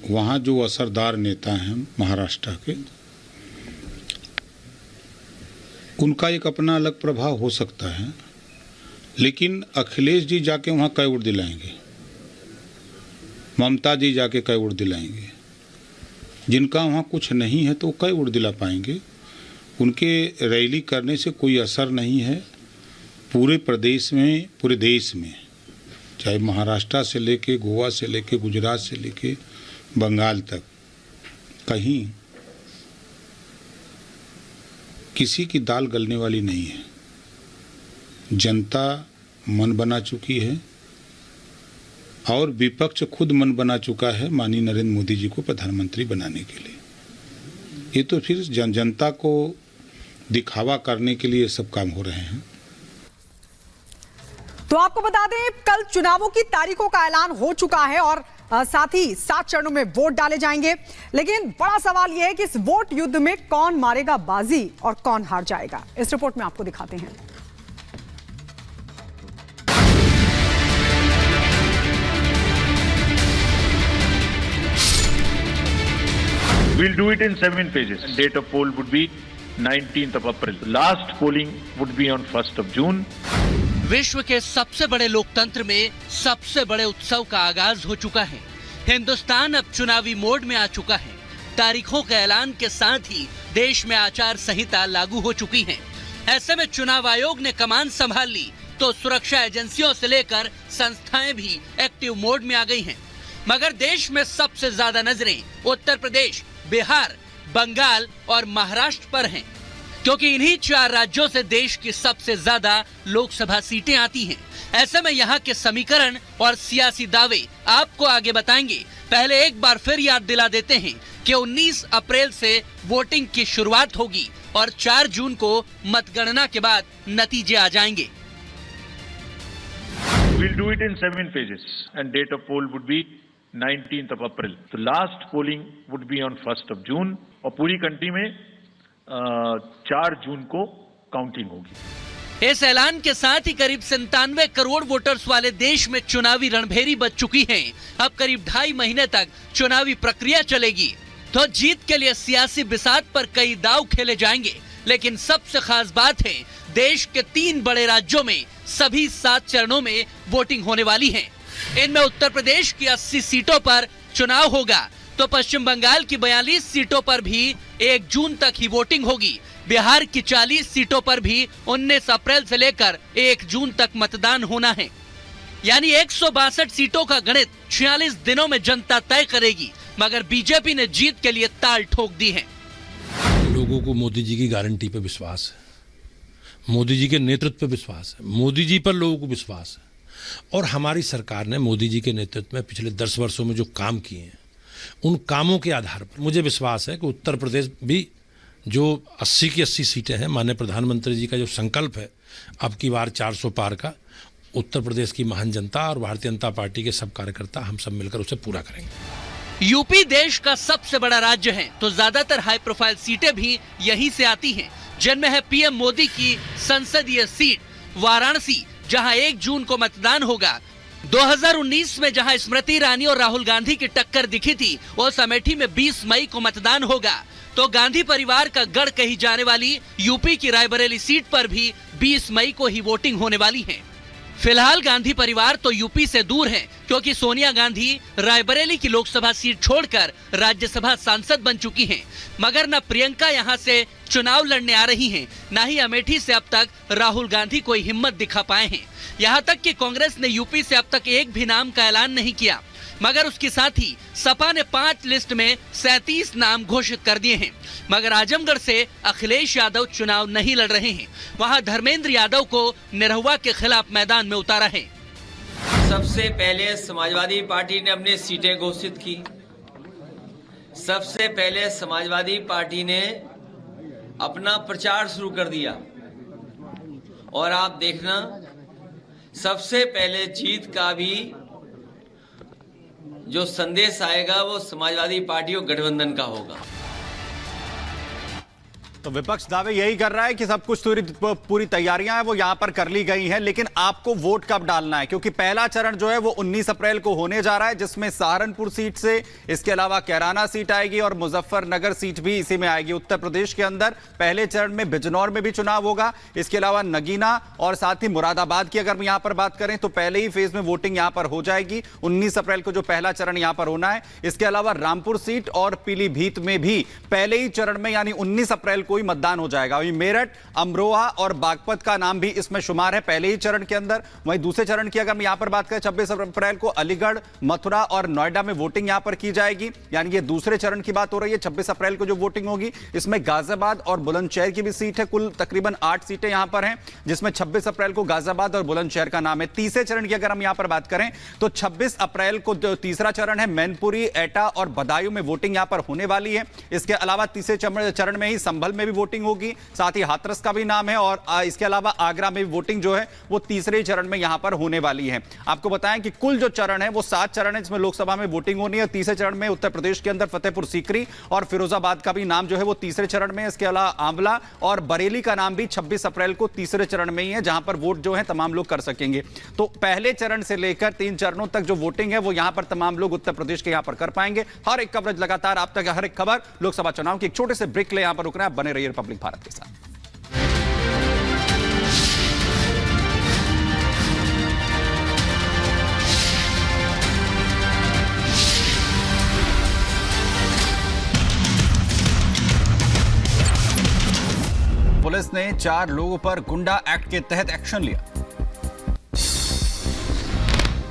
वहाँ जो असरदार नेता हैं महाराष्ट्र के, उनका एक अपना अलग प्रभाव हो सकता है, लेकिन अखिलेश जी जाके वहाँ कै वोट दिलाएंगे, ममता जी जाके कै वोट दिलाएंगे, जिनका वहाँ कुछ नहीं है तो कै वोट दिला पाएंगे। उनके रैली करने से कोई असर नहीं है। पूरे प्रदेश में, पूरे देश में, चाहे महाराष्ट्र से लेके गोवा से लेके गुजरात से लेके बंगाल तक, कहीं किसी की दाल गलने वाली नहीं है। जनता मन बना चुकी है और विपक्ष खुद मन बना चुका है माननीय नरेंद्र मोदी जी को प्रधानमंत्री बनाने के लिए। ये तो फिर जनता को दिखावा करने के लिए सब काम हो रहे हैं। तो आपको बता दें, कल चुनावों की तारीखों का ऐलान हो चुका है और साथ ही 7 चरणों में वोट डाले जाएंगे। लेकिन बड़ा सवाल यह है कि इस वोट युद्ध में कौन मारेगा बाजी और कौन हार जाएगा। इस रिपोर्ट में आपको दिखाते हैं। We'll do it in 7 phases. Date of poll would be 19th of April. Last polling would be on 1st of June. विश्व के सबसे बड़े लोकतंत्र में सबसे बड़े उत्सव का आगाज हो चुका है। हिंदुस्तान अब चुनावी मोड में आ चुका है। तारीखों के ऐलान के साथ ही देश में आचार संहिता लागू हो चुकी है। ऐसे में चुनाव आयोग ने कमान संभाल ली तो सुरक्षा एजेंसियों से लेकर संस्थाएं भी एक्टिव मोड में आ गई हैं। मगर देश में सबसे ज्यादा नजरें उत्तर प्रदेश, बिहार, बंगाल और महाराष्ट्र पर हैं, क्योंकि इन्हीं 4 राज्यों से देश की सबसे ज्यादा लोकसभा सीटें आती हैं। ऐसे में यहाँ के समीकरण और सियासी दावे आपको आगे बताएंगे। पहले एक बार फिर याद दिला देते हैं कि 19 अप्रैल से वोटिंग की शुरुआत होगी और 4 जून को मतगणना के बाद नतीजे आ जाएंगे। We'll do it in 7 phases and date of poll would be 19th of April. So last polling would be on 1st of June और पूरी कंट्री में 4 जून को काउंटिंग होगी। इस ऐलान के साथ ही करीब 97 करोड़ वोटर्स वाले देश में चुनावी रणभेरी बज चुकी है। अब करीब 2.5 महीने तक चुनावी प्रक्रिया चलेगी, तो जीत के लिए सियासी बिसात पर कई दांव खेले जाएंगे। लेकिन सबसे खास बात है, देश के 3 बड़े राज्यों में सभी 7 चरणों में वोटिंग होने वाली है। इनमें उत्तर प्रदेश की 80 सीटों पर चुनाव होगा, तो पश्चिम बंगाल की 42 सीटोट पर भी 1 जून तक ही वोटिंग होगी। बिहार की 40 सीटों पर भी 19 अप्रैल से लेकर 1 जून तक मतदान होना है। यानी 162 सीटों का गणित 46 दिनों में जनता तय करेगी। मगर बीजेपी ने जीत के लिए ताल ठोक दी है। लोगों को मोदी जी की गारंटी पे विश्वास है, मोदी जी के नेतृत्व पे विश्वास है, मोदी जी पर लोगों को विश्वास है। और हमारी सरकार ने मोदी जी के नेतृत्व में पिछले 10 वर्षों में जो काम किए हैं, उन कामों के आधार पर मुझे विश्वास है कि उत्तर प्रदेश भी जो 80 की 80 सीटें हैं, माननीय प्रधानमंत्री जी का जो संकल्प है अब की बार 400 पार का, उत्तर प्रदेश की महान जनता और भारतीय जनता पार्टी के सब कार्यकर्ता हम सब मिलकर उसे पूरा करेंगे। यूपी देश का सबसे बड़ा राज्य है, तो ज्यादातर हाई प्रोफाइल सीटें भी यहीं से आती हैं, जिनमें है पीएम मोदी की संसदीय सीट वाराणसी, जहां 1 जून को मतदान होगा। 2019 में जहां स्मृति ईरानी और राहुल गांधी की टक्कर दिखी थी, उस अमेठी में 20 मई को मतदान होगा। तो गांधी परिवार का गढ़ कही जाने वाली यूपी की रायबरेली सीट पर भी 20 मई को ही वोटिंग होने वाली है। फिलहाल गांधी परिवार तो यूपी से दूर है, क्योंकि सोनिया गांधी रायबरेली की लोकसभा सीट छोड़कर राज्यसभा सांसद बन चुकी हैं। मगर न प्रियंका यहां से चुनाव लड़ने आ रही हैं, न ही अमेठी से अब तक राहुल गांधी कोई हिम्मत दिखा पाए हैं। यहां तक कि कांग्रेस ने यूपी से अब तक एक भी नाम का ऐलान नहीं किया। मगर उसके साथ ही सपा ने 5 लिस्ट में 37 नाम घोषित कर दिए हैं। मगर आजमगढ़ से अखिलेश यादव चुनाव नहीं लड़ रहे हैं। वहां धर्मेंद्र यादव को निरहुआ के खिलाफ मैदान में उतारा है। सबसे पहले समाजवादी पार्टी ने अपनी सीटें घोषित की। सबसे पहले समाजवादी पार्टी ने अपना प्रचार शुरू कर दिया और आप देखना, सबसे पहले जीत का भी जो संदेश आएगा वो समाजवादी पार्टी और गठबंधन का होगा। तो विपक्ष दावे यही कर रहा है कि सब कुछ पूरी तैयारियां हैं वो यहां पर कर ली गई हैं, लेकिन आपको वोट कब डालना है, क्योंकि पहला चरण जो है वो 19 अप्रैल को होने जा रहा है, जिसमें सहारनपुर सीट से इसके अलावा कैराना सीट आएगी और मुजफ्फरनगर सीट भी इसी में आएगी। उत्तर प्रदेश के अंदर पहले चरण में बिजनौर में भी चुनाव होगा, इसके अलावा नगीना और साथ ही मुरादाबाद की अगर यहां पर बात करें तो पहले ही फेज में वोटिंग यहां पर हो जाएगी 19 अप्रैल को, जो पहला चरण यहां पर होना है। इसके अलावा रामपुर सीट और पीलीभीत में भी पहले ही चरण में यानी 19 अप्रैल को ही मतदान हो जाएगा। वहीं मेरठ, अमरोहा और बागपत का नाम भी इसमें शुमार है पहले ही चरण के अंदर। वहीं दूसरे चरण की अगर यहां पर बात करें 26 अप्रैल को अलीगढ़, मथुरा और नोएडा में वोटिंग यहां पर की जाएगी, यानी ये दूसरे चरण की बात हो रही है। 26 अप्रैल को जो वोटिंग होगी इसमें गाजियाबाद और बुलंदशहर की भी सीट है, कुल तकरीबन 8 सीटें यहां पर हैं, जिसमें 26 अप्रैल को गाजियाबाद और बुलंदशहर का नाम है। तीसरे चरण की अगर हम यहां पर बात करें तो 26 अप्रैल को तीसरा चरण है, मैनपुरी, एटा और बदायूं में वोटिंग यहां पर होने वाली है। इसके अलावा तीसरे चरण में ही संभल में भी वोटिंग होगी, साथ ही हाथरस का भी नाम है, और इसके अलावा आगरा में भी वोटिंग जो है वो तीसरे चरण में यहां पर होने वाली है। आपको बताएं कि कुल जो चरण है वो 7 चरण है, जिसमें लोकसभा में वोटिंग होनी है। तीसरे चरण में उत्तर प्रदेश के अंदर फतेहपुर सीकरी और फिरोजाबाद का भी नाम जो है वो तीसरे चरण में। इसके अलावा आंवला और बरेली का नाम भी 26 अप्रैल को तीसरे चरण में ही है, जहां पर वोट जो है तमाम लोग कर सकेंगे। तो पहले चरण से लेकर 3 चरणों तक जो वोटिंग है वो यहां पर तमाम लोग उत्तर प्रदेश के यहां पर कर पाएंगे। हर एक कवरेज लगातार आप तक, हर एक खबर लोकसभा चुनाव की। एक छोटे से ब्रेक ले यहां पर रुकना है, बने रहिए रिपब्लिक भारत के साथ। पुलिस ने 4 लोगों पर गुंडा एक्ट के तहत एक्शन लिया।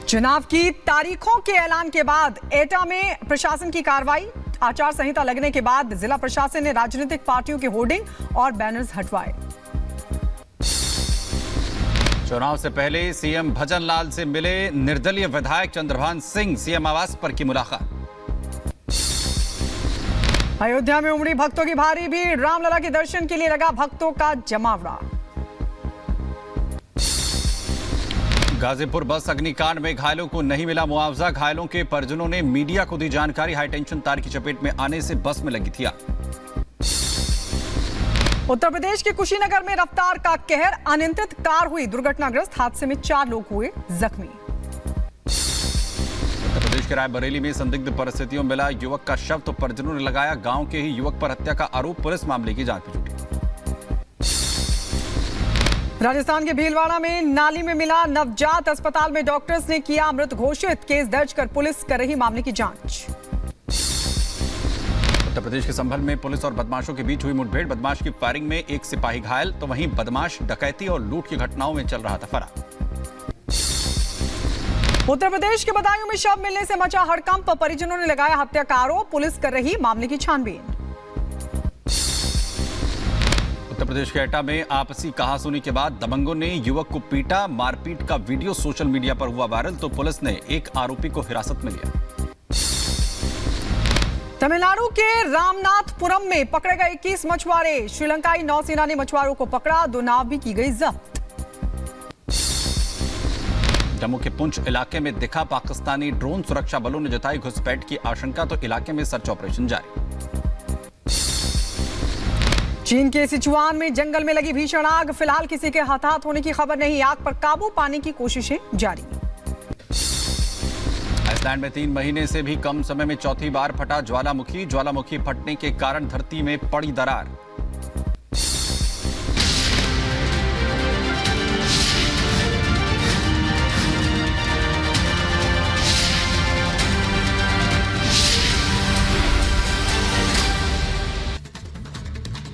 चुनाव की तारीखों के ऐलान के बाद एटा में प्रशासन की कार्रवाई। आचार संहिता लगने के बाद जिला प्रशासन ने राजनीतिक पार्टियों के होर्डिंग और बैनर्स हटवाए। चुनाव से पहले सीएम भजन लाल से मिले निर्दलीय विधायक चंद्रभान सिंह, सीएम आवास पर की मुलाकात। अयोध्या में उमड़ी भक्तों की भारी भीड़, रामलला के दर्शन के लिए लगा भक्तों का जमावड़ा। गाजीपुर बस अग्निकांड में घायलों को नहीं मिला मुआवजा, घायलों के परिजनों ने मीडिया को दी जानकारी। हाईटेंशन तार की चपेट में आने से बस में लगी थी आग। उत्तर प्रदेश के कुशीनगर में रफ्तार का कहर, अनियंत्रित कार हुई दुर्घटनाग्रस्त, हादसे में 4 लोग हुए जख्मी। उत्तर प्रदेश के रायबरेली में संदिग्ध परिस्थितियों में मिला युवक का शव, तो परिजनों ने लगाया गांव के ही युवक पर हत्या का आरोप, पुलिस मामले की जांच में जुटी। राजस्थान के भीलवाड़ा में नाली में मिला नवजात, अस्पताल में डॉक्टर्स ने किया मृत घोषित, केस दर्ज कर पुलिस कर रही मामले की जांच। उत्तर प्रदेश के संभल में पुलिस और बदमाशों के बीच हुई मुठभेड़, बदमाश की फायरिंग में एक सिपाही घायल, तो वहीं बदमाश डकैती और लूट की घटनाओं में चल रहा था फरार। उत्तर प्रदेश के बदायूं में शव मिलने से मचा हड़कंप, परिजनों ने लगाया हत्या का आरोप, पुलिस कर रही मामले की छानबीन। उत्तर प्रदेश के एटा में आपसी कहासुनी के बाद दबंगों ने युवक को पीटा, मारपीट का वीडियो सोशल मीडिया पर हुआ वायरल, तो पुलिस ने एक आरोपी को हिरासत में लिया। तमिलनाडु के रामनाथपुरम में पकड़े गए 21 मछुआरे, श्रीलंकाई नौसेना ने मछुआरों को पकड़ा, 2 नाव भी की गई जब्त। जम्मू के पुंछ इलाके में दिखा पाकिस्तानी ड्रोन, सुरक्षा बलों ने जताई घुसपैठ की आशंका, तो इलाके में सर्च ऑपरेशन जारी। चीन के सिचुआन में जंगल में लगी भीषण आग, फिलहाल किसी के हताहत होने की खबर नहीं, आग पर काबू पाने की कोशिशें जारी। आइसलैंड में 3 महीने से भी कम समय में चौथी बार फटा ज्वालामुखी, ज्वालामुखी फटने के कारण धरती में पड़ी दरार।